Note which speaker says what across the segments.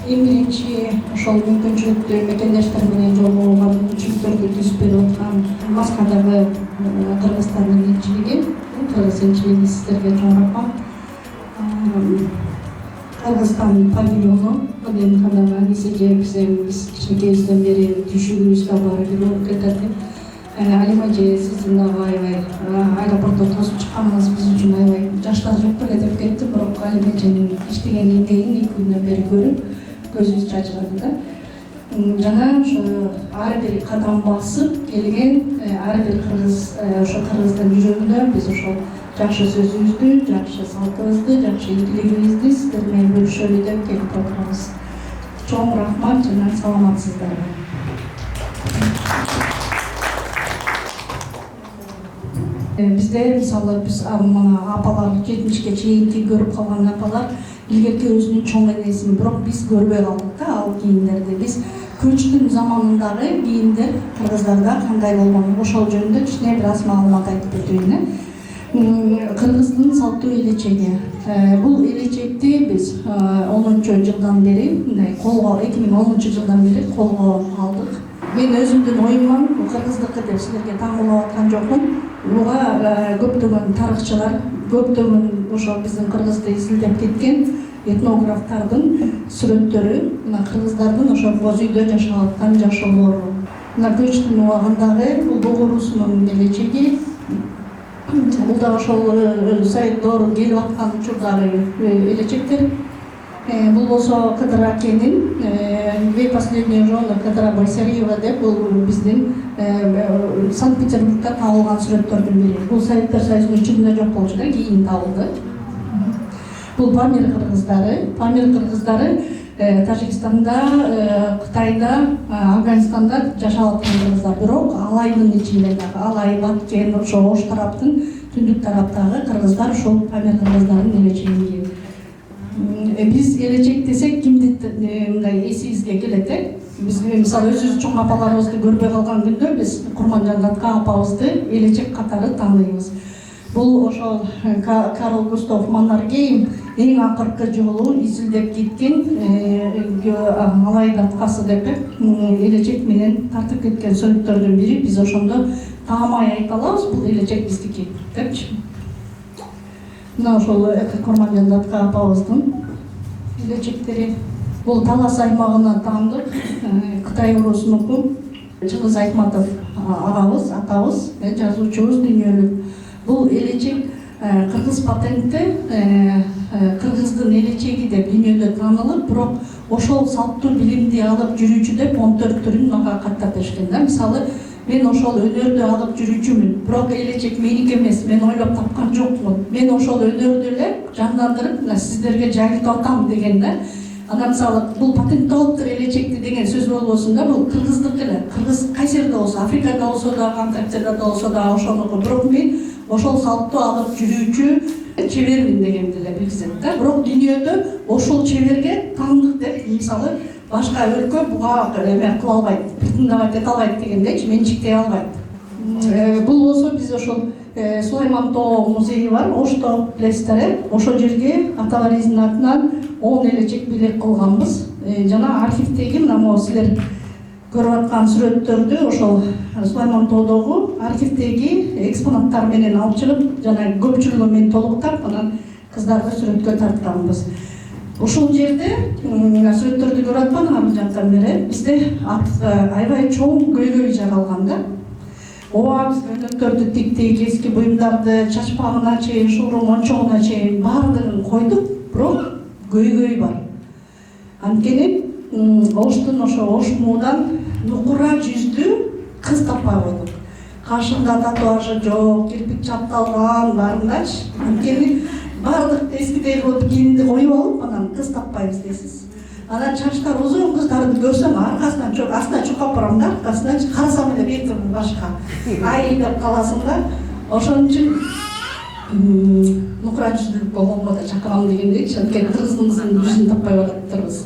Speaker 1: Эң биринчи ошол мүмкүнчүлүктүү мекендештер менен жолугууга мүмкүнчүлүктөрдү түзүп берип аткан Москвадагы Кыргызстандын элчилиги, Кыргыз элчилиги сиздерге чоң рахмат. Кыргызстан павильону Маденханага кесеге биз кичинекейибизден бери түйшүгүбүздө бар кетет. Алима эже, сиздин дагы аябай аэропортто тосуп чыкканыңыз биз үчүн аябай жаштар жок беле деп кетти, бирок Алима эженин иштеген эмгегин 2 күндөн бери көрүп көзүбүз чачырады да. Жана ошо ар бир кадам басып келген ар бир кыргыз, ошо кыргыздын жүрөгүндө биз ошол жакшы сөзүбүздү, жакшы салтыбызды, жакшы ийгилигибизди сиздер менен бөлүшөлү деп келип отурабыз. Чоң рахмат жана саламатсыздарбы. Бизде мисалы биз мына апалар 70-ке чейинки көрүп калган апалар илгерки өзүнүн чоң энесин, бирок биз көрбөй калдык да ал кийимдерди. Биз көчтүн заманындагы кийимдер кыргыздарда кандай болгон, ошол жөнүндө кичине бир аз маалымат айтып өтөйүн. Кыргыздын салттуу элечеги. Бул элечекти биз 10-жылдан бери, 2010-жылдан бери колго алдык. Мен өзүмдүн оюмдан кыргыздыкы деп силерге таңкалап аткан жокмун. Буга көптөгөн тарыхчылар, көптөгөн ошо биздин кыргызды изилдеп кеткен этнографтардын сүрөттөрү, мына кыргыздардын ошо боз үйдө жашап аткан жашоолору. Мына көчтүн убагындагы улуу урусунун элечеги, бул да ошол сайдор келип аткан учурдагы элечектер. Бул болсо Кыдыр акенин «Две последние жены Кыдыра Байсариева» деп, бул биздин Санкт-Петербургда табылган сүрөттөрдүн бири. Бул Советтер Союзунун ичинде жок болчу да, кийин табылды. Бул Памир кыргыздары. Памир кыргыздары Тажикстанда, Кытайда, Афганистанда жашап аткан кыргыздар. Бирок Алайдын ичинде дагы, Алай, Баткен, ошо Ош тараптын түндүк тараптагы кыргыздар ушул Памир кыргыздардын элечегин кийет. Биз элечек десек кимди мындай эсибизге келет? Биз мисалы өзүбүз чоң апаларыбызды көрбөй калган күндө биз Курманжан Датка апабызды элечек катары тааныйбыз. Бул ошол Карл Густав Маннергейм эң акыркы жолу изилдеп кеткен Алай Даткасы деп элечек менен тартып кеткен сүрөттөрдүн бири. Биз ошондо таамай айта алабыз, бул элечек биздики депчи. Мына ошол Курманжан Датка апабыздын элечектери. Бул Талас аймагына таандык Кытай урусунуку. Чыңгыз Айтматов агабыз, атабыз, жазуучубуз дүйнөлүк. Бул элечек кыргыз патенти, кыргыздын элечеги деп дүйнөдө таанылып, бирок ошол салттуу билимди алып жүрүүчү деп 14 түрүн мага каттап беришкен да. Мисалы, мен ошол өнөрдү алып жүрүүчүмүн, бирок элечек меники эмес, мен ойлоп тапкан жокмун. Мен ошол өнөрдү эле жандандырып, сиздерге жайылтып атам деген да. Ана мисалы, бул патенттоолуптур элечекти деген сөз болбосун да, бул кыргыздык эле. Кыргыз кайсы жерде болсо, Африкада болсо да, Антарктидада болсо да ошонуку, бирок мен ошол салттуу алып жүрүүчү чебермин дегенди эле билгизет да. Бирок дүйнөдө ошол чеберге таандык деп, мисалы, башка өлкө буга эме кыла албайт, претендовать эте албайт дегендейчи, менчиктей албайт. Бул болсо биз ошол Сулайман Тоо музейи бар, Ошто билесиздер, ошол жерге аталарыбыздын атынан 10 элечек билек кылганбыз. Жана архивдеги мына могу силер көрүп аткан сүрөттөрдү ошол Сулайман Тоодогу архивдеги экспонаттар менен алып чыгып, жана көпчүлүгү менен толуктап, анан кыздарды сүрөткө тартканбыз. Ошол жерде сүрөттөрдү көрүп аткан жактан бери бизде аябай чоң көйгөй жаралган да. Ооба биз өнөктөрдү тиктик, эски буюмдарды чачпагына чейин, шууру мончогуна чейин баардыгын койдук, бирок көйгөй бар. Анткени Оштун ошо Ош муудан нукура жүздүү кыз таппай койдук. Кашында татуажы жок, кирпик чапталган, баарындачы. Анткени баардык эскидей кылып кийимди коюп алып, анан кыз таппайбыз дейсиз. Анан чачтар узун кыздарды көрсөм, аркасынан астына чукап барам да, аркасынан карасам эле бетим башка. Ай деп каласың да. Ошон үчүн нукура жүздүү болгонго да чакырам дегендейчи, анткени кыргыздын жүзүн таппай атабыз.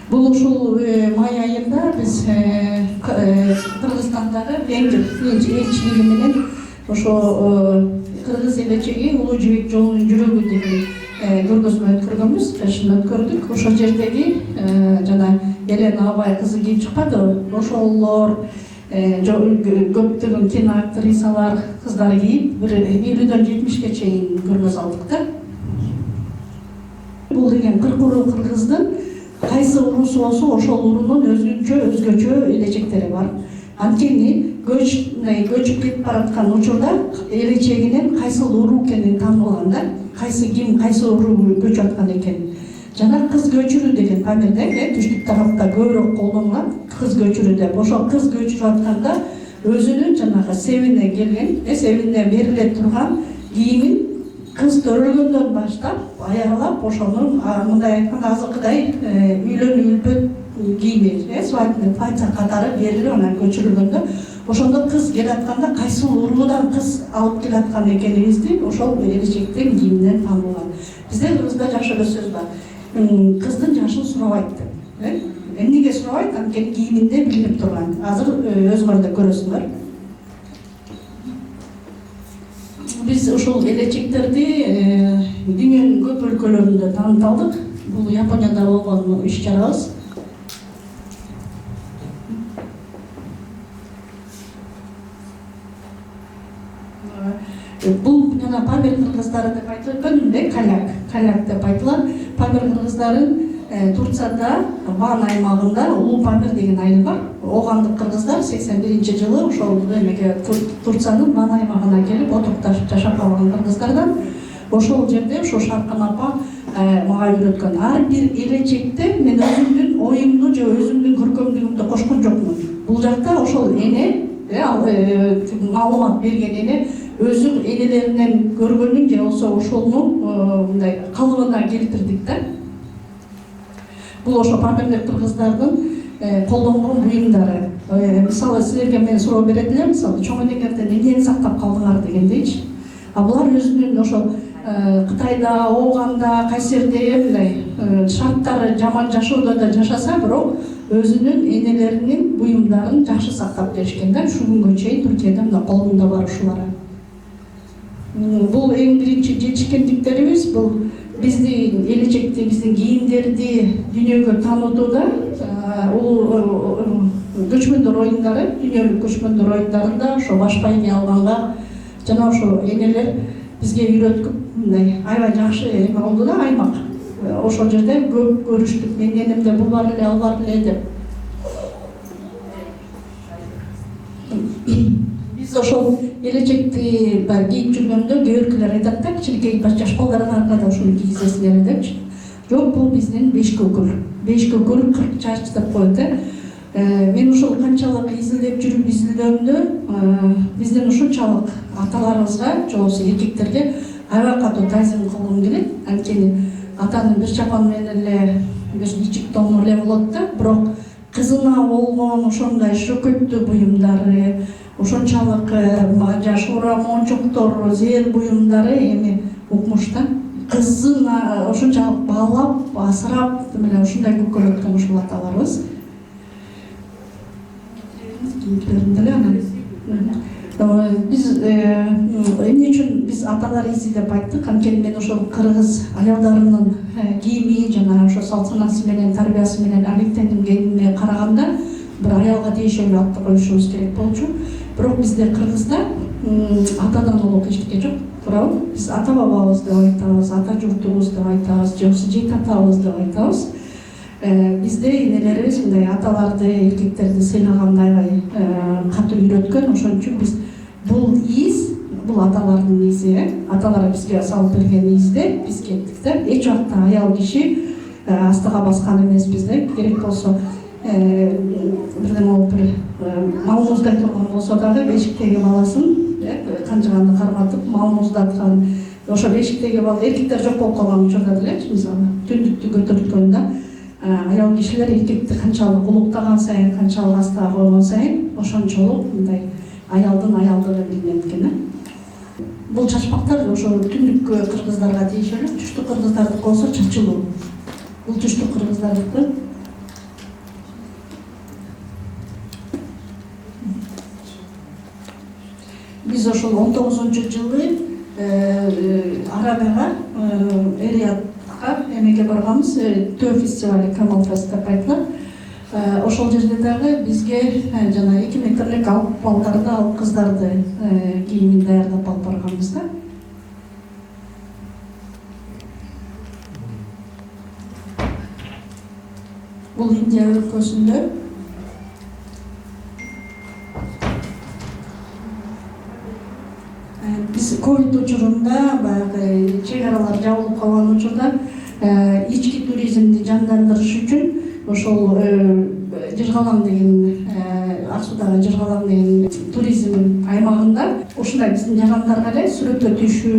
Speaker 1: Бул ушул май айында биз Кыргызстандагы Венгер элчилиги менен ошо кыргыз элечеги улуу жибек жолунун жүрөгү деген көргөзмө өткөргөнбүз, жашын өткөрдүк. Ошол жердеги жана Елена Абай кызы кийип чыкпады, ошолор көптөгөн киноактрисалар кыздар кийип, бир 50дөн 70ке чейин көргөз алдык да. Бул деген 40 уруу кыргыздын кайсы уруусу болсо ошол уруунун өзгөчө элечектери бар. Анткени көчүп кетип бараткан учурда элечегинин кайсыл уруу экенин таанылган да, кайсы уруу көчүп аткан экен. Жана кыз көчүрүү деген памирде түштүк тарапта көбүрөөк колдонулат, кыз көчүрүү деп. Ошол кыз көчүрүп атканда өзүнүн жанагы себине келген, себине бериле турган кийимин кыз төрөлгөндөн баштап аярлап ошону мындай айтканда азыркыдай үйлөнүү үлпөт кийими, свадебный платье катары берилип анан көчүрүлгөндө ошондо кыз келатканда кайсы уруудан кыз алып келаткан экенибизди ошол элечектин кийиминен таанылган. Бизде кыргызда жаш эле сөз бар. Кыздын жашын сурабайт деп. Эмнеге сурабайт? Анткени кийиминде билинип турган. Азыр өзгөрдү көрөсүңөр. Биз ушул элечектерди дүйнөнүн көп өлкөлөрүндө таанытып алдык. Бул Японияда болгон иш-чарабыз. Бул жана Памир кыргыздары деп айтылат, каляк деп айтылат. Памир кыргыздарын Турцияда Ван аймагында Улуу Памир деген айыл бар. Огандык кыргыздар 81-жылы ошол эмеге Турциянын Ван аймагына келип отурукташып жашап калган кыргыздардан. Ошол жерде ошо Шаркан апа мага үйрөткөн. Ар бир элечекте мен өзүмдүн оюмду же өзүмдүн көркөмдүгүмдү кошкон жокмун. Бул жакта ошол эне маалымат берген эне өзү энелеринен көргөнүн же болсо ошолну мындай калыбына келтирдик да. Бул ошо памирлик кыргыздардын колдонгон буюмдары. Мисалы силерге мен суроо берет элем, мисалы чоң энеңерден эмнени сактап калдыңар дегендейчи. А булар өзүнүн ошо Кытайда, Ооганда, кайсы жерде мындай шарттары жаман жашоодо да жашаса, бирок өзүнүн энелеринин буюмдарын жакшы сактап келишкен да. Ушул күнгө чейин Түркияда мына колунда бар ушулары. Бул эң биринчи жетишкендиктерибиз, бул биздин элечекти, биздин кийимдерди дүйнөгө таанытууда көчмөндөр оюндары, дүйнөлүк көчмөндөр оюндарында ошо баш байге алганга жана ошо энелер бизге үйрөткүп мындай аябай жакшы эме болду да, аймак. Ошол жерде көп көрүштүк, менин энемде бул бар эле, ал бар эле деп. Биз ошол элечекти кийип жүргөндө кээ биркилер айтат да, кичинекей жаш балдардын аркада ушуну кийгизесиңер депчи. Жок, бул биздин беш көкүл. Беш көкүл 40 чач деп коет. Мен ушул канчалык изилдеп жүрүп изилдөөмдө биздин ушунчалык аталарыбызга, же болбосо эркектерге аябай катуу тазим кылгым келет. Анткени атанын бир чапан менен эле бир ичик тонуу эле болот да, бирок кызына болгон ошондой шөкөттүү буюмдары, ошончалык жашуура мончоктор, зээр буюмдары эми укмуш да. Кызын ошончалык баалап, асырап, мына ушундай көкөлөктөн ушул аталарыбыз. Биз эмне үчүн биз аталар изи деп айттык? Анткени мен ошол кыргыз аялдарынын кийими жана ошо салт санасы менен, тарбиясы менен алектенгенине караганда бир аялга тиешелүү атты коюшубуз керек болчу. Бирок бизде кыргызда атадан улук эчтеке жок, туурабы? Биз ата бабабыз деп айтабыз, ата журтубуз деп айтабыз, же болбосо жейт атабыз деп айтабыз. Бизде энелерибиз мындай аталарды, эркектерди сыйлаганды аябай катуу үйрөткөн. Ошон үчүн биз бул из, бул аталардын изи, аталар бизге салып берген изде биз кеттик да. Эч убакта аял киши астыга баскан эмеспиз да. Керек болсо бирдеме болуп бир мал муздай турган болсо дагы бешиктеги баласын канжыганды карматып мал муздаткан, ошо бешиктеги бала эркектер жок болуп калган учурда делечи, мисалы түндүктү көтөрткөндө аял кишилер эркекти канчалык улуктаган сайын, канчалык астыга койгон сайын ошончолук мындай аялдын аялдыгы билинет экен. Бул чачпактар ошо түндүк кыргыздарга тиешелүү, түштүк кыргыздардыкы болсо чачылуу. Бул түштүк кыргыздардыкы. Биз ошол 19-жылы Арабияга, Эриятка эмеге барганбыз, Төө фестивали Камал Фест деп айтылат. Ошол жерде дагы бизге жана 2 метрлик алып балдарды, алып кыздарды кийимин даярдап алып барганбыз да. Бул Индия өлкөсүндө биз ковид учурунда баягы чек аралар жабылып калган учурда ички туризмди жандандырыш үчүн ошол Жыргалаң деген Ак Суудагы Жыргалаң деген туризм аймагында ушундай биздин жарандарга эле сүрөткө түшүү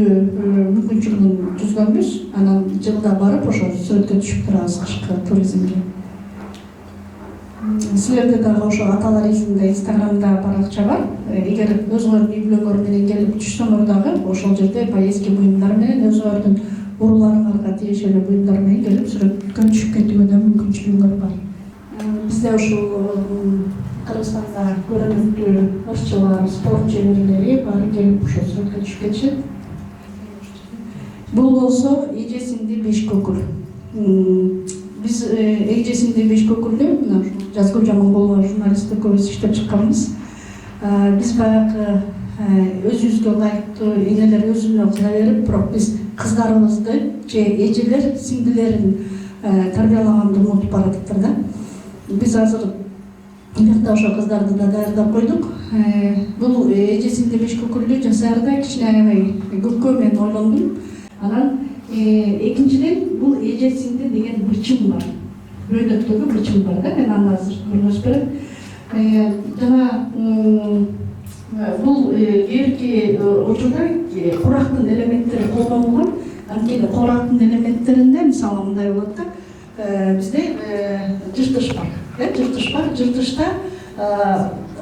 Speaker 1: мүмкүнчүлүгүн түзгөнбүз. Анан жылда барып ошо сүрөткө түшүп турабыз кышкы туризмге. Силерде дагы ошо Аталар изинде Инстаграмда баракча бар. Эгер өзүңөрдүн үй бүлөңөр менен келип түшсөңөр дагы ошол жерде поездки буюмдар менен өзүңөрдүн уруларыңарга тиешелүү буюмдар менен келип сүрөткө түшүп кетүүгө да мүмкүнчүлүгүңөр бар. Бизде ушул Кыргызстанда көрүнүктүү ырчылар, спорт чеберлери баары келип ошо сүрөткө түшүп кетишет. Бул болсо эжесинди Бешкөкүл. Биз эжесинди Бешкөкүлдү мына Жазгүл Жамангулова журналист экөөбүз иштеп чыкканбыз. Биз баягы өзүбүзгө ылайыктуу энелер өзүнө кыла берип, бирок биз кыздарыбызды же эжелер сиңдилерин тарбиялаганды унутуп баратыптыр да. Биз азыр бuyakta ошо кыздарды да даярдап койдук. Бул эжесинди Бешкөкүлдү жасаарда кичине аябай көпкө мен ойлондум. Анан экинчиден бул эжесинди деген бычым бар. Бөйнөктөгү бычым бар да, мен аны азыр көрсөтүп берем. Жана бул эрки учурда курактын элементтери колдонулган. Анткени курактын элементтеринде мисалы мындай болот да. Бизде жыртыш бар. Жыртыш бар. Жыртышта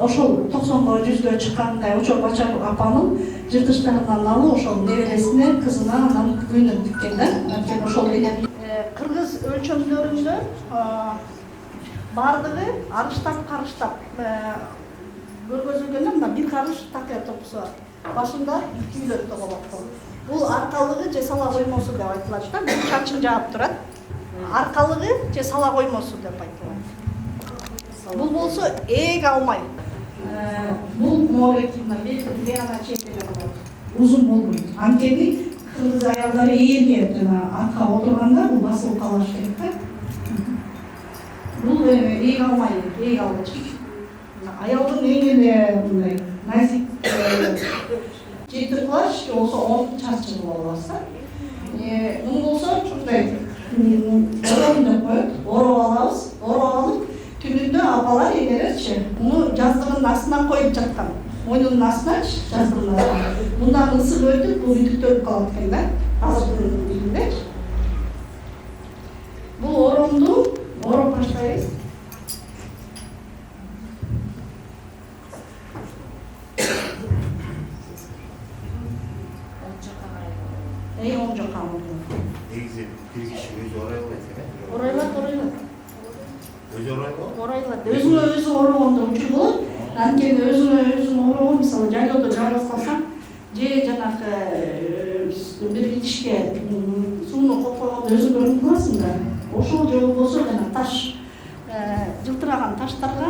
Speaker 1: ошол 90-га 100гө чыккандай Очо Бача апанын жыртыштарынан алып ошол небересине, кызына анан көйнөк тиккен да. Анткени ошол менен кыргыз өлчөмдөрүндө бардыгы арыштап карыштап көргөзүлгөндө мына бир карыш такыя топусу бар. Башында күйдөр тоголот. Бул аркалыгы же сала коймосу деп айтылат да. Бул чачын жаап турат. Аркалыгы же сала коймосу деп айтылат. Бул болсо ээг алмай. Бул молеки мына бир ана чекеле болот. Узун болбойт. Анткени кыргыз аялдары ээрге жана атка отурганда бул басылып калыш керек да. Бул ээг алмай, ээг алгыч. Аялдын эң эле мындай назик жети плащ болсо 10 чарчы болуп алса. Муну болсо ушундай орон деп коет. Ороп алабыз. Ороп алып түнүндө апалар эгерчи муну жаздыгынын астына коюп жаткан. Мойнунун астыначы жаздыгынын астына. Мындан ысык өтүп, бул үтүктөнүп калат экен да. Азыркы күндө. Бул оромду ороп баштайбыз. Оң жакка мурду.
Speaker 2: Негизи бир киши өзү орой албайт экен.
Speaker 1: Оройлат.
Speaker 2: Өзү оройбу?
Speaker 1: Орайлат. Өзүнө өзү орогондо учур болот. Анткени өзүнө өзү орогон, мисалы жайлоодо жалгыз калсаң, же жанагы бир идишке сууну коюп койгондо өзүң көрүнүп каласың да. Ошол же болбосо жана таш жылтыраган таштарга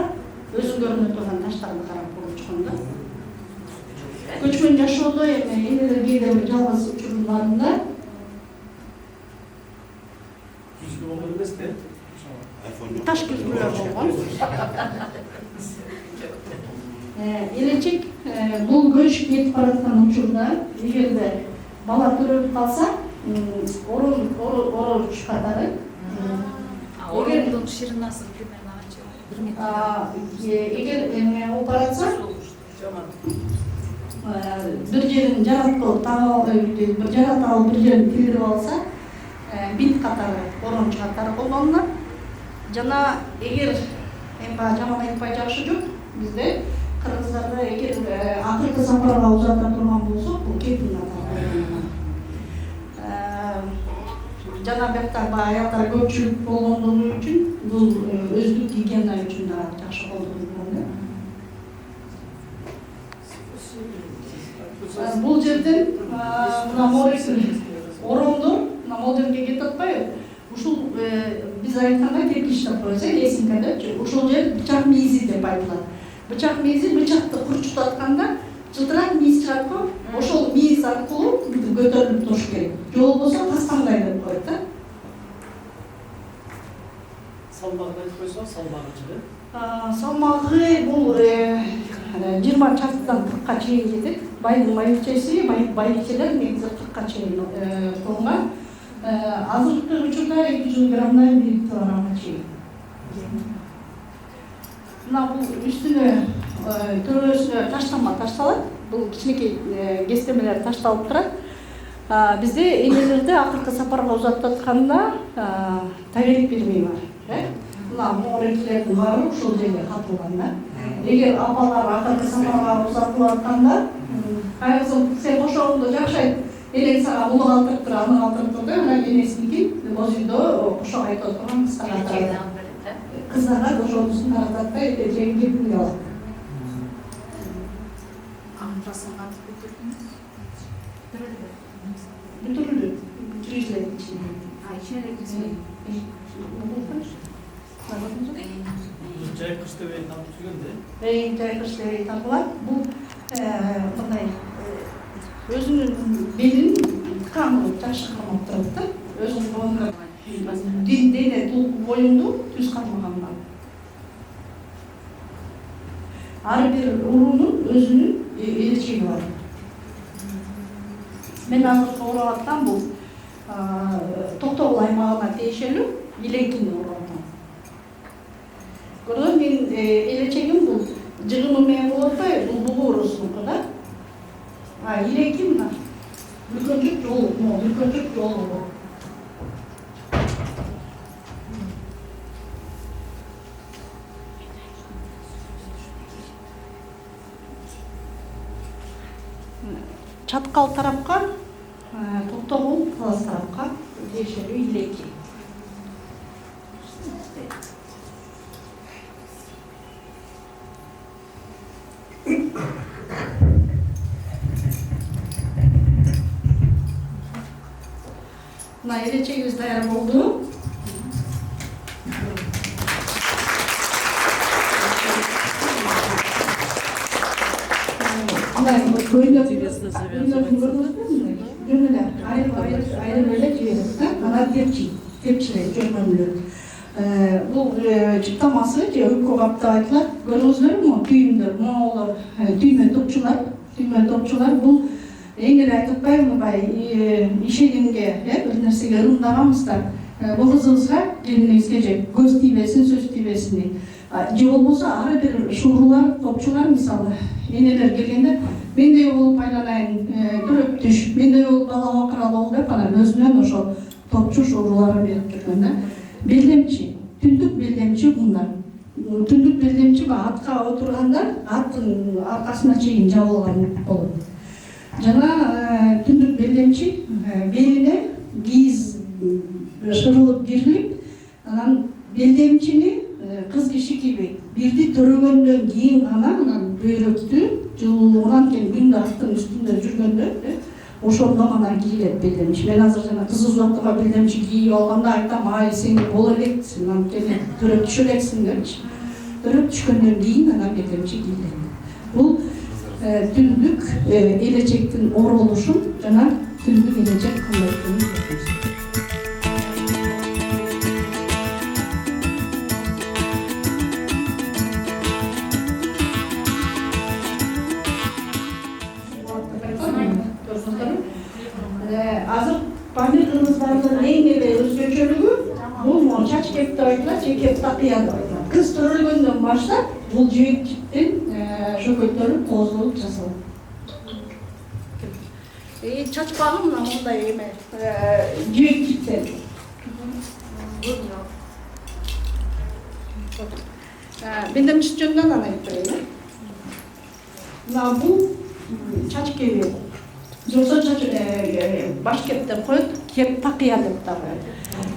Speaker 1: өзүң көрүнүп турган таштарды карап болуп чыккан да. Көчмөн жашоодо эми энелер кээде жалгыз учурларында
Speaker 3: Күзгү болгон эмес да?
Speaker 1: таш күзгүлөр болгон. Элечек бул көчүп кетип бараткан учурда эгерде бала төрөлүп калса, ороруч катары.
Speaker 4: Оромдун ширинасы примерно канча?
Speaker 1: Эгер операция бир жерин жаратып бир жерин тилдирип алса, бинт катары, оромч катары колдонулат. Жана эгер жаман айтпай жакшы жок, бизде кыргыздарда эгер акыркы сапарга узата турган болсок, бул кепил катары. Жана бетта аялдар көпчүлүк болгондугу үчүн бул өздүк гигиена үчүн да жакшы колдонулган да. Бул жерден мына Морекин оромдор, мына Молденге кетип атпайбы? Ушул биз айтканда кепиш деп коебуз, лесинкада. Ушул жер бычак мейизи деп айтылат. Бычак мейизи бычакты курчутатканда жылтырак мейиз чыгат го. Ошол мейиз аркылуу көтөрүлүп туруш керек. Же болбосо тастаңдай деп коет да.
Speaker 3: Салмағын айтып қойса, салмағы жібер.
Speaker 1: Салмағы бұл 20 чартыдан 40-қа чейін кетеді. Байдың майылчесі, байличелер негізі 40-қа чейін қонған. Азыркы учурда 200 граммдан бири килограммга чейин. Мына бул үстүнө төрөсүнө таштама ташталат. Бул кичинекей кестемелер ташталып турат. Бизде энелерди акыркы сапарга узатып атканда табелик бермей бар. Мына Морекилердин баары ушул жерге катылган да. Эгер апалар акыркы сапарга узатылып атканда, кайгысың сен кошогуңду жакшы элең сага муну калтырып тур, аны калтырып тур деп, ана энесиники өз үйдө кошок айтып отурган кызга калтырат. Кызга кошогусун таратат да, эжең кепилге алат.
Speaker 4: Амрасын кантип бүтүрдүңүз?
Speaker 1: Бүтүрүлдү. Бүтүрүлдү ичине.
Speaker 4: Ичине
Speaker 3: Жай қыш деп айтып жүргенде.
Speaker 1: Жай қыш деп айтылат. Бул мындай өзүнүн белин камыл жакшы камап турат да. Өзүнүн боюнда дене боюнду түз кармагандан. Ар бир уруунун өзүнүн элечеги бар. Мен азыр соорап аткан бул Токтогул аймагына тиешелүү Илекин уруну. Көрдүм мен элечегим бул жыгымы менен болуп атпайбы, бул бугу урусунуку да. Илекин мына үлкөнчүк жолу. Чаткал тарапка, Токтогул талас тарапка тиешелүү Илеки. Мына элечегибиз даяр болду. Бул чыптамасы же өккө кап деп айтылат. Көрдүңүздөрбү? Түйүндөр, моңолор, түймө топчулар бул эң эле айтып атпайбымы бай ишенимге, бир нерсеге ырымдаганбыздар. Бул кызыбызга, келиниңизге же көз тийбесин, сөз тийбесин дейт. Же болбосо ар бир шуурулар, топчулар мисалы энелер келгенде мендей болуп айланайын, төрөп түш, мендей болуп бала бакыра бол деп анан өзүнөн ошо топчу шууруларын берип жүргөн да. Белдемчи, түндүк белдемчи мындан. Түндүк белдемчи атка отурганда аттын аркасына чейин жабылган болот. Жана түндүк белдемчи белине кийиз шырылып кирилип, анан белдемчини кыз киши кийбейт. Бирди төрөгөндөн кийин гана анан бөйрөктү жылуулугунан кийин күндө аттын үстүндө жүргөндө ошондо гана кийилет белдемчи. Мен азыр жана кыз узатууга белдемчи кийип алганда айтам, ай сен боло элексиң, анан төрөп түшө элексиң депчи. Төрөп түшкөндөн кийин анан белдемчи кийилет. Бул түндүк элечектин оролушун жана түндүк элечек кандай экенин көрсөтөт. Азыр памир кызыбыздардын эң эле өзгөчөлүгү бул чач кеп деп айтылат, же кеп такыя деп айтылат. Кыз төрөлгөндөн баштап бул жүйөк жиптен шөкөттөрүп козулуп жасалат. Чачпагы мына мындай эме жүйөк жиптен. Белдемчи жөнүндө анан айтып берейин. Мына бул чач кеби. Жоксо баш кеп деп коет, кеп такыя деп коет.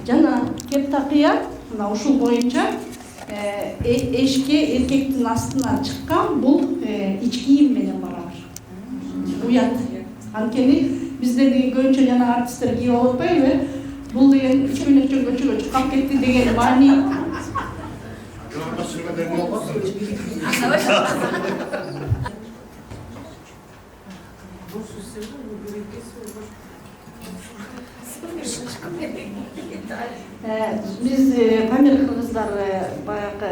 Speaker 1: Жана кеп такыя мына ушул боюнча эшикке эркектин астына чыккан бул ич кийим менен барабар. уят. Анткени биздеги көбүнчө жана артисттер кийип алып атпайбы? Бул деген 3 күндүк чөгөчөгө чыккан кетти деген маани.
Speaker 2: Кыргызда сүрмөдөн не болмасын?
Speaker 1: Биз Памир кыргыздары баягы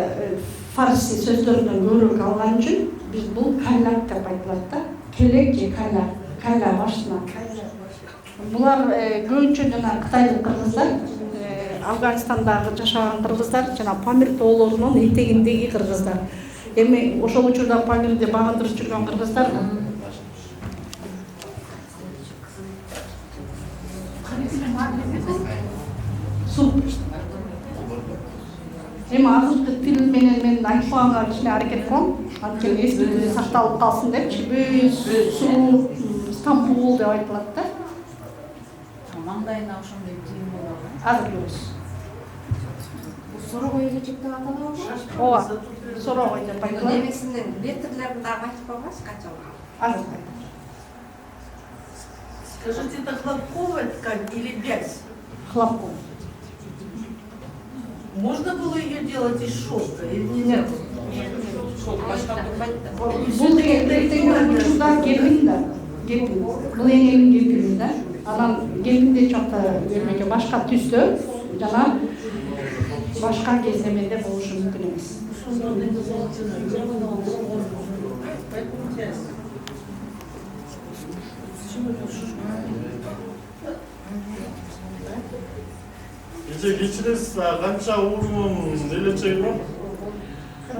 Speaker 1: фарси сөздөрүнөн көбүрөөк алган үчүн биз бул кайляк деп айтылат да. Келек же кайляк, кайля башына. Булар көбүнчө жана кытайлык кыргыздар, Афганистандагы жашаган кыргыздар жана Памир тоолорунун этегиндеги кыргыздар. Эми ошол учурда Памирди багындырып жүргөн кыргыздар да. Эми азыркы тил менен мен айтпаганга кичине аракет кылам. Анткени эски тил сакталып калсын депчи. Бөз, суу, Стамбул деп айтылат да.
Speaker 4: Маңдайына ошондой кийим болобу?
Speaker 1: Азыр көрөсүз.
Speaker 5: Сорогой элечек деп аталабы?
Speaker 1: Ооба. Сорогой деп айтылат.
Speaker 5: Немесинин бетирлерин дагы айтып койгуңуз качан?
Speaker 1: Азыр.
Speaker 6: Скажите, это хлопковая ткань или вязь?
Speaker 1: Хлопком.
Speaker 6: Можно было ее делать из шелка или
Speaker 1: Нет.
Speaker 6: Бул
Speaker 1: деген учурда келин да. Келин. Бул эненин келини да. Анан келинде чакта эмеге башка түстө жана башка кеземеде болушу мүмкүн эмес.
Speaker 7: Кечиресиз, канча уруmun элечеги бар?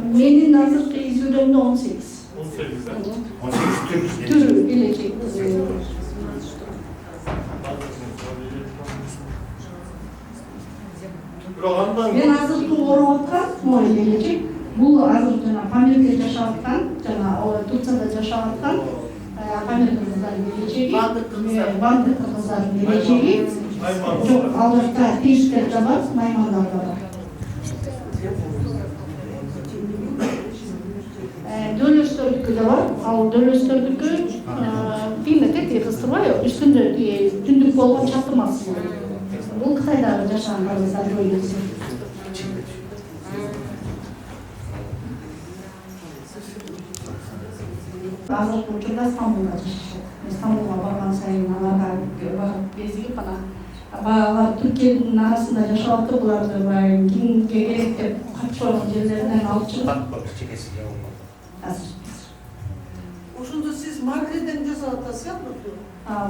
Speaker 1: Менин азыркы изилдөмдө 18.
Speaker 7: 18,
Speaker 2: 18
Speaker 1: Түрү элечек.
Speaker 7: Бирок андан
Speaker 1: Мен азыркы ороп аткан мой элечек. Бул азыр жана Памирде жашап аткан, жана Турцияда жашап аткан Памир кыргыздардын элечеги. Банды кыргыздардын элечеги. Жок, ал жакта тиштер да бар, маймандар да бар. Дөөлөстөрдүкү да бар. Ал дөөлөстөрдүкү тиме тети кыстырбай, үстүндө түндүк болгон чатырмас. Бул Кытайдагы жашаган кыргыздар дөөлөсү. Азыркы учурда Стамбулда жашашат. Стамбулга барган сайын аларга барып кезигип анан алар Түркиянын арасында жашап атты, буларды баягы кимге керек деп катып койгон жерлеринен алып чыгып азыр.
Speaker 6: Ошондо сиз марледен жасап атасыз,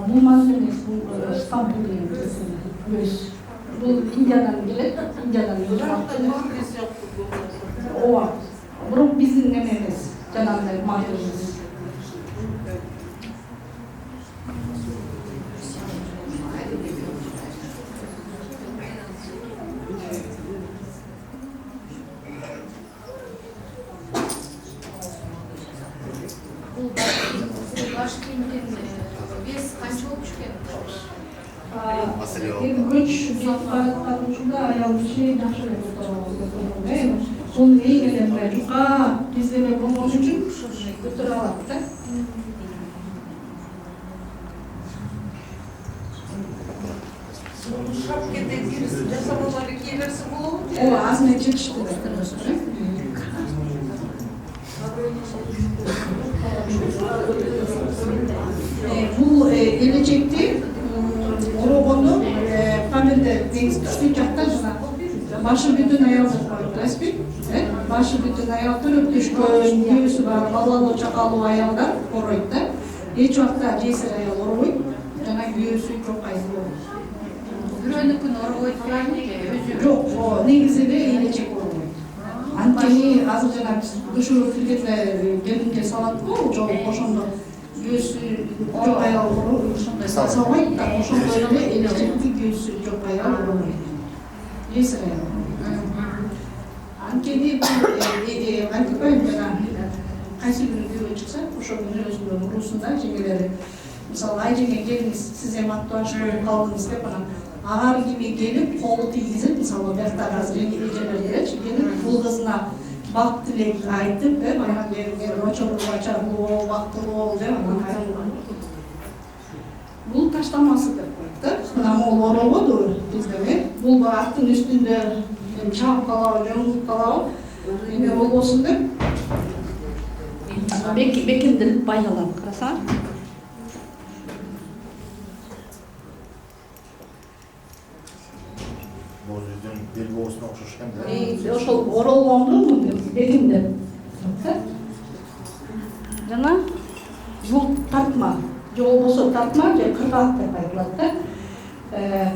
Speaker 1: Бул мазыр эмес, бул Стамбул деген көз. Бул Индиядан келет, Индиядан келет. Ооба. Бирок биздин неме эмес, жанагындай мазыр эмес.
Speaker 5: Баш кийимдин вес канча болуп чыккан?
Speaker 1: Көч жетип бараткан учурда аял киши жакшы эле көтөрө. Бул эң эле жука кеземе болгон үчүн көтөрө алат да.
Speaker 6: шапкеден жасабалары кие берсе болобу?
Speaker 1: Ооба, азыр жетишти. Бул элечекти орогондо Памирде деңиз түштүк жакта жана башы бүтүн аялдар коюп билесизби? Башы бүтүн аялдар өтүшкөн, күйөөсү бар, балалуу чакалуу аялдар оройт да. Эч убакта жесир аял оробойт, жана күйөөсү жок аял оробойт.
Speaker 5: Бирөөнүкүн оробойт белеңби?
Speaker 1: Жок, негизи эле элечек оробойт. Анткени азыр жана биз көчөгө киргенде келинге салат го, жол ошондо күйөөсү жок аял ошондой салбайт да, ошондой эле элечекти күйөөсү жок аял оробойт. Жесир аял. Анткени айтып коеюн жана кайсы күнү күйөө чыкса, ошол күнү өзүнүн уруусунда жеңелери мисалы айжеңе келиңиз, сиз эми аттааш болуп калдыңыз деп анан ар кими келип колу тийгизип, мисалы бияктагы азыр эжелер келечи, келип бул кызына бак тилек айтып, анан очогу бачагуу, бактылуу деп анан таштамасы деп коет да. Мына могул орогоду бизде бул аттын үстүндө чаап калабы, жоңулуп калабы эме болбосун деп бекемделип байланат. Карасаң.
Speaker 2: Бұл жерден бел боғысына ұқсаш екен де.
Speaker 1: Ошол оролгонду бекемдеп. Жана бул тартма, же болбосо тартма же кыргаак деп айтылат да.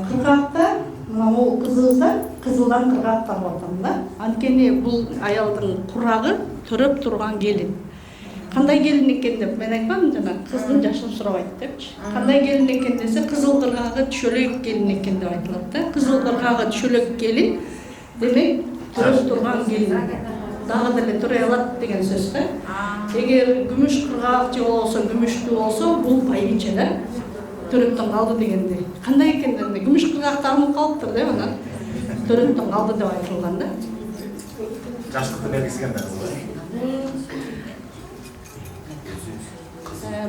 Speaker 1: Кыргаакта мына могул кызылдан кыргаакка барган да. Анткени бул аялдын курагы төрөп турган келин. Кандай келин экен деп мен айтпам, жана кыздын жашын сурабайт депчи. Кандай келин экен десе, кызыл кыргагы түшөлөк келин экен деп айтылат да. Кызыл кыргагы түшөлөк келин демек төрөп турган келин. Дагы деле төрөй алат деген сөз да. Эгер күмүш кыргаак же болбосо күмүштүү болсо, бул байбиче да. Төрөптөн калды дегенде. Кандай экен дегенде, күмүш кыргаакта алынып калыптыр да, анан төрөптөн калды деп айтылган да.
Speaker 2: Жаштықты белгісіген де қызы.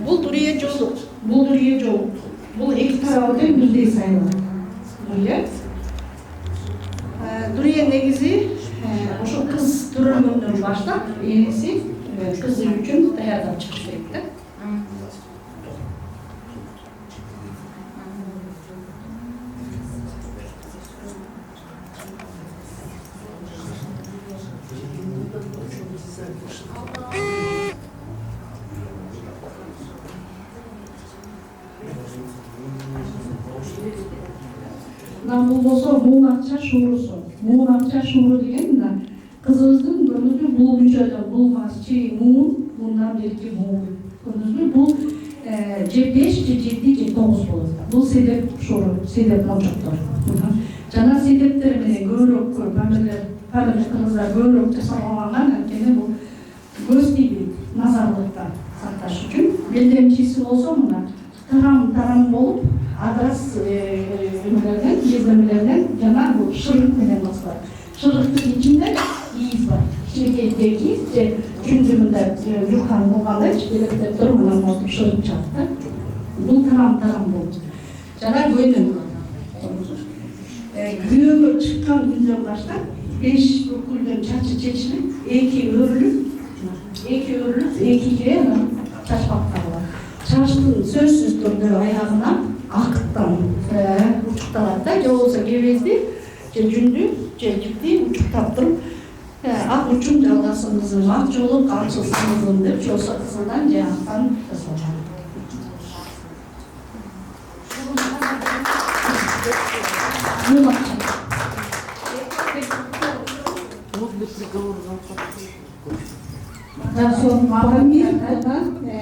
Speaker 1: Бул дүрие жолук, бул дүрие жолук. Бул эки тарабынан бирдей сайланат. Дүрие. Дүрие негизи ошо кыз төрөлгөндөн баштап, энеси кызы үчүн даярдап чыгыш керек да. Бул болсо муун акча шуурусу. Муун акча шууру деген мына кызыбыздын көрдүңүзбү бул мүчөдө бул масчи муун, мындан берки муун. Көрдүңүзбү бул же 5 же 7 же 9 болот. Бул седеп шууру, седеп мончоктор. Жана седептер менен көбүрөөк памирлер кыргыздар көбүрөөк жасалган, анткени бул көз тиби назарлыктан сакташ үчүн. Белдемчиси болсо мына тарам болуп адрас еземелерден жана бул шырык менен басылат. Шырыктын ичинде кийиз бар. Кичинекей кийиз же жүндүмүндө жукан болгандай белектеп туруп анан ошо шырык чыгат да. Бул тарам болот. Жана көйнөк. Күйөөгө чыккан күндөн баштап 5 бүкүлдөн чачы чечилип, 2 өрүлүп, 2 анан чачпак тагылат. Чачтын сөзсүз түрдө аягына акыттан учукталат да, же болбосо кебезди, же жүндү, же жипти учуктап туруп, ак учун жалгасыңызым, ак жолу камчысыңызым деп, же болбосо кызылдан же актан жасалган.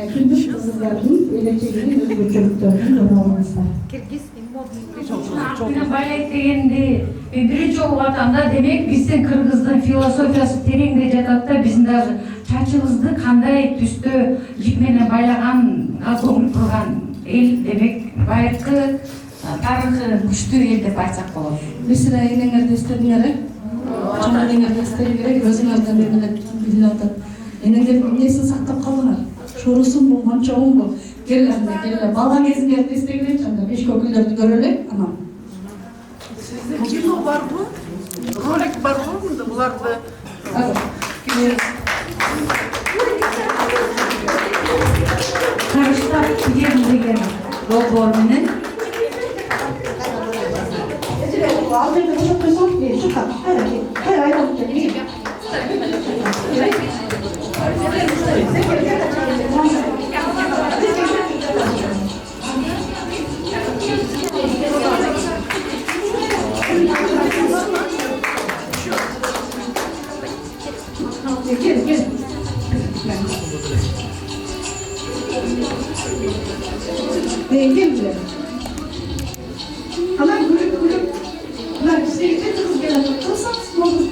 Speaker 1: Күндүз кызылдардын элечегинин өзгөчөлүктөрүн көрүңүздөр.
Speaker 8: Балет дегенди биринчи жолу атанда, демек биздин кыргыздын философиясы тереңде жатат да, биздин даже чачыбызды кандай түстө жип менен байлаганга көңүл бурган эл, демек байыркы тарыхы күчтүү эл деп айтсак болот.
Speaker 1: Бисире энеңерди эстедиңер, чоң энеңерди эстеди керек, өзүңөрдөн эмне билип атат. Энеңдер эмнесин сактап калдыңар? Шорусунбу, мончогунбу? Келе, бала кезиңерди эстегилечи, анда беш көкүлдөрдү көрөлү, анан.
Speaker 6: Кино барбы? Ролик барбы мында буларды?
Speaker 8: Карыштап кидем деген долбоор менен
Speaker 1: Al жерде бошоп койсоң, чыккан. Кайра айдалып кел. Gel. Gel. Ana gülüp. Bunlar bizde kız gelecek. Kılsanız ne olur?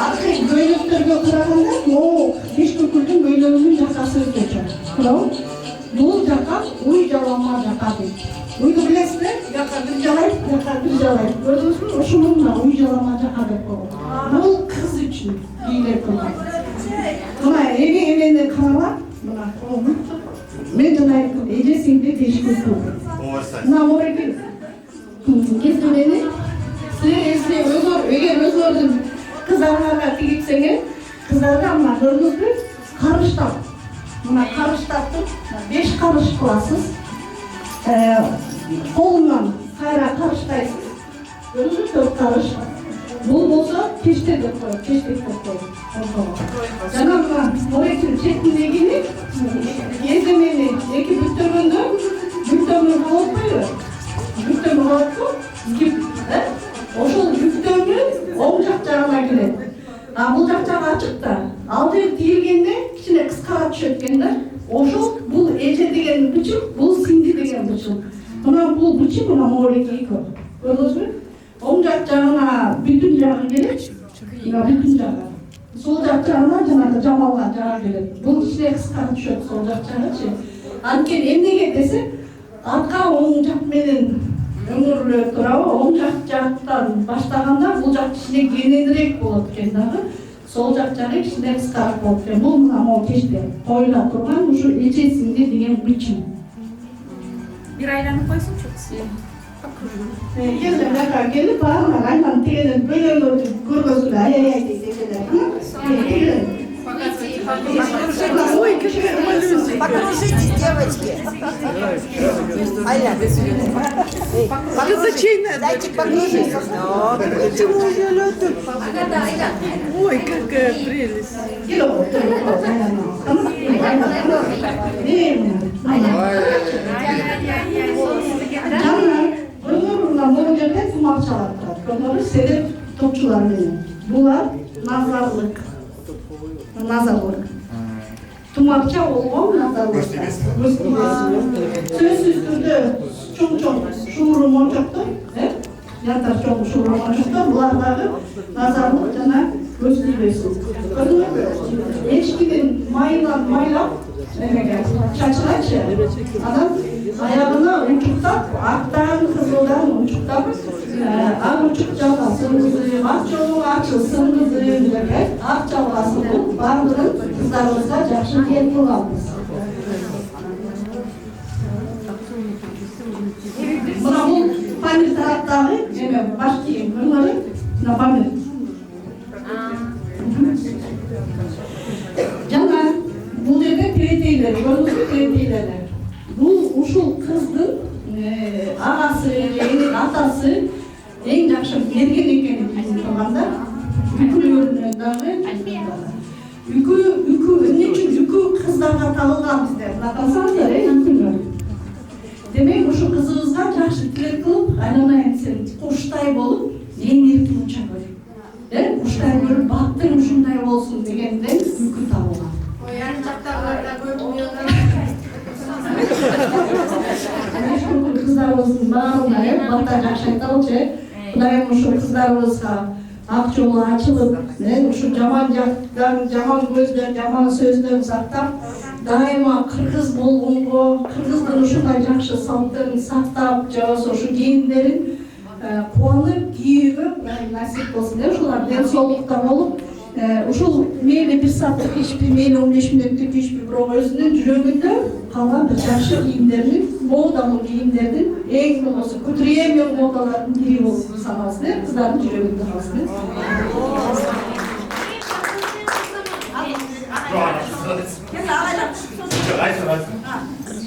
Speaker 1: Arkayı göylüktörge oturağında, o beş köküldün göylüğünün өзгөчө. Бул жака уй жалама жака дейт. Уйду билесиздер? Жака бир жалайт, жака бир жалайт. Көрдүңүзбү? Ушуну мына уй жалама жака деп койгон. Бул кыз үчүн бийлеп койгон. Мына эмени карала, мына мен жана айттым, эжесиңди тешкүрсү. Мына мореки кездемени силер эгер өзүңөрдүн кыздарыңарга тигитсеңер, кыздарга мына көрдүңүзбү? Карыштап. Мына карыштапты 5 карыш кыласыз. Колунан кайра карыштайсыз. Көрдүңүзбү? 4 карыш. Бул болсо пештек деп коет, пештек деп коет. Жана мына моректин четиндегини кездемени эки бүктөгөндө бүктөмө болуп койбу? Бүктөмө болупу? Ошол бүктөмү оң жак жагына келет. Бул жак жагы ачык да. Ал жер тиилгенде кичине кыскара түшөт экен да. Ошол бул эже деген бычык, бул сиңди деген бычык. Мына бул бычык мына мореки көрдүңүзбү? Оң жак жагына бүтүн жагы келет. Мына бүтүн жагы. Сол жак жагына жанагы жамалга жагы келет. Бул кичине кыскара түшөт сол жак жагычы. Анткени эмнеге десе, арка оң жак менен өңүрлөп турабы, оң жактан баштаганда бул жак кичине кененирээк болот экен дагы. Сол жак жагы кичине кыскараак болот экен. Бул мына могу кечте коюла турган ушу эжесиңди деген бычым.
Speaker 4: Bir aylanıp koysunçu.
Speaker 1: Келдим жака келип, ана айнан тегенен бөлөңөрдү көргөзүлө ай дейт эжелер.
Speaker 6: Ой, какая малюсенькая.
Speaker 9: Покружитесь, девочки. Аля,
Speaker 6: Казачейная
Speaker 9: дайте покружить.
Speaker 6: Почему я летаю? Ой, какая прелесть.
Speaker 1: Могу жерде тумакчалар турат. Көмөрү сереп топчулар менен. Булар назарлык. Тумакча болгон назарлык. Сөзсүз түрдө чоң шууру мончоктор, янтар чоң шууру мончоктор, булар дагы назарлык жана көз тийбесин. Көрдүңүзбү? Эчкидин майынан майлап, эмеге чачырачы, анан аягына унчуктап, актан кызылдан унчуктап, ак учук жалгасын кызы, ак чоң ачылсын кызы деп ак жалгасын бул баардыгын кыздарыбызга жакшы кел кылабыз. Мына бул Памир тараптагы эме баш кийим көрүңөрү, мына Памир. Жана бул жерде тиретейлер, көрдүңүзбү тиретейлерди? Бул ушул кыздын агасы, атасы эң жакшы берген экенин айтып турганда, үкүлөрүнө дагы үкү эмне үчүн үкү кыздарга тагылган бизде? Атасаңыздар, үкүлөр. Демек, ушу кызыбызга жакшы тилек кылып, айланайын сен куштай болуп, эң эркин уча көр. Куштай көрүп, бактың ушундай болсун дегенден үкү табылган.
Speaker 5: Ой, ан жактагыларда көрүнүyor.
Speaker 1: Кыздарыбыздын баарына бата жакшы айталычы. Кудайым ушу кыздарыбызга ак жолу ачылып, ушу жаман жактан, жаман көздөн, жаман сөздөн сактап, дайыма кыргыз болгонго, кыргыздын ушундай жакшы салттын сактап, жабаса ушу кийимдерин кубанып кийүүгө насип болсун. Ушулар ден соолукта болуп, ушул мейли 1 сааттык ишпи, мейли 15 мүнөттүк ишпи, бирок өзүнүн жүрөгүндө калган бир жакшы кийимдердин, модалуу кийимдердин, эң болбосо премиум модалардын бири болуп саналсын, кыздардын жүрөгүндө калсын.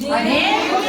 Speaker 2: Aynen.